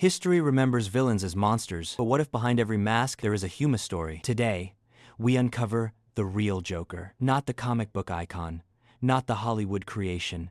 History remembers villains as monsters, but what if behind every mask there is a human story? Today, we uncover the real Joker, not the comic book icon, not the Hollywood creation,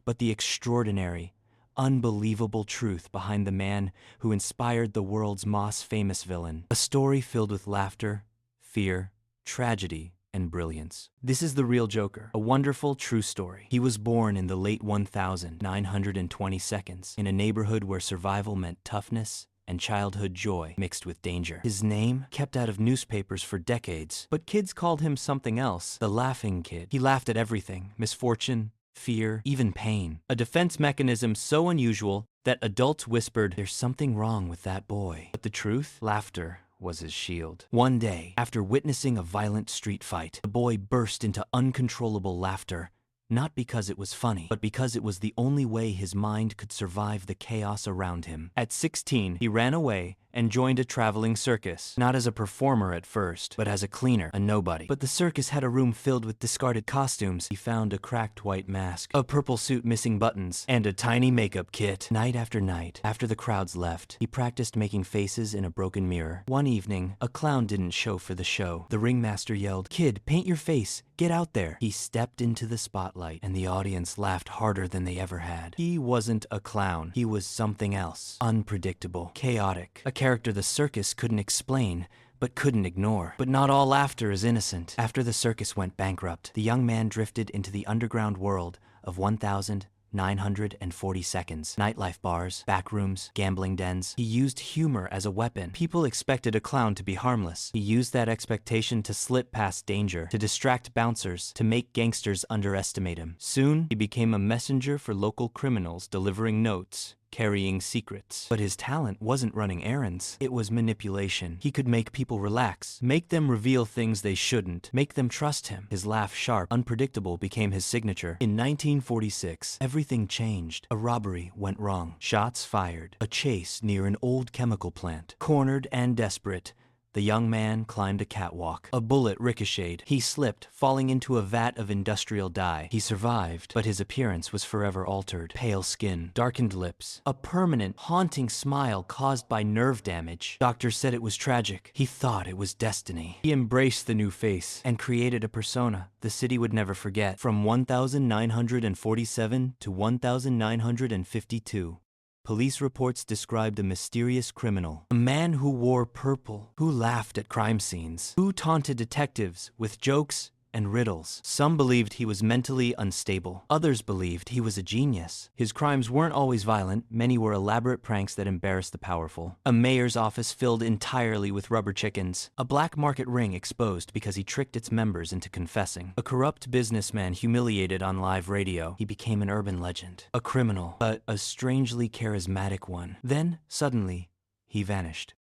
but the extraordinary, unbelievable truth behind the man who inspired the world's most famous villain. A story filled with laughter, fear, tragedy, and brilliance. This is the real Joker, a wonderful, true story. He was born in the late 1922 in a neighborhood where survival meant toughness and childhood joy mixed with danger. His name kept out of newspapers for decades, but kids called him something else, the Laughing Kid. He laughed at everything, misfortune, fear, even pain. A defense mechanism so unusual that adults whispered, "There's something wrong with that boy." But the truth? Laughter was his shield. One day, after witnessing a violent street fight, the boy burst into uncontrollable laughter, not because it was funny, but because it was the only way his mind could survive the chaos around him. At 16, he ran away and joined a traveling circus, not as a performer at first, but as a cleaner, a nobody. But the circus had a room filled with discarded costumes. He found a cracked white mask, a purple suit missing buttons, and a tiny makeup kit. Night after night, after the crowds left, he practiced making faces in a broken mirror. One evening, a clown didn't show for the show. The ringmaster yelled, "Kid, paint your face, get out there." He stepped into the spotlight, and the audience laughed harder than they ever had. He wasn't a clown. He was something else. Unpredictable, chaotic, a character the circus couldn't explain, but couldn't ignore. But not all laughter is innocent. After the circus went bankrupt, the young man drifted into the underground world of 1,940 seconds. Nightlife bars, backrooms, gambling dens. He used humor as a weapon. People expected a clown to be harmless. He used that expectation to slip past danger, to distract bouncers, to make gangsters underestimate him. Soon, he became a messenger for local criminals, delivering notes, carrying secrets. But his talent wasn't running errands. It was manipulation. He could make people relax, make them reveal things they shouldn't, make them trust him. His laugh, sharp, unpredictable, became his signature. In 1946, everything changed. A robbery went wrong. Shots fired. A chase near an old chemical plant. Cornered and desperate, the young man climbed a catwalk. A bullet ricocheted. He slipped, falling into a vat of industrial dye. He survived, but his appearance was forever altered. Pale skin, darkened lips, a permanent, haunting smile caused by nerve damage. Doctors said it was tragic. He thought it was destiny. He embraced the new face and created a persona the city would never forget. From 1947 to 1952. Police reports described a mysterious criminal, a man who wore purple, who laughed at crime scenes, who taunted detectives with jokes and riddles. Some believed he was mentally unstable. Others believed he was a genius. His crimes weren't always violent. Many were elaborate pranks that embarrassed the powerful. A mayor's office filled entirely with rubber chickens. A black market ring exposed because he tricked its members into confessing. A corrupt businessman humiliated on live radio. He became an urban legend. A criminal, but a strangely charismatic one. Then, suddenly, he vanished.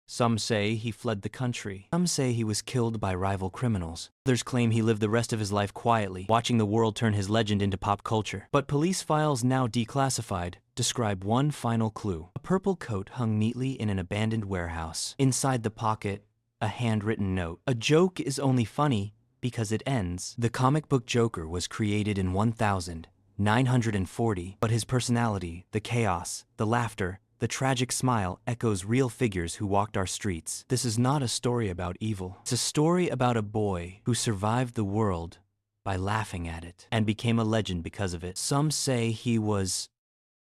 Some say he fled the country. Some say he was killed by rival criminals. Others claim he lived the rest of his life quietly, watching the world turn his legend into pop culture. But police files, now declassified, describe one final clue. A purple coat hung neatly in an abandoned warehouse. Inside the pocket, a handwritten note. A joke is only funny because it ends. The comic book Joker was created in 1940, but his personality, the chaos, the laughter, the tragic smile echoes real figures who walked our streets. This is not a story about evil. It's a story about a boy who survived the world by laughing at it and became a legend because of it. Some say he was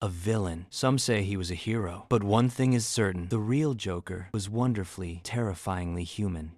a villain. Some say he was a hero. But one thing is certain, the real Joker was wonderfully, terrifyingly human.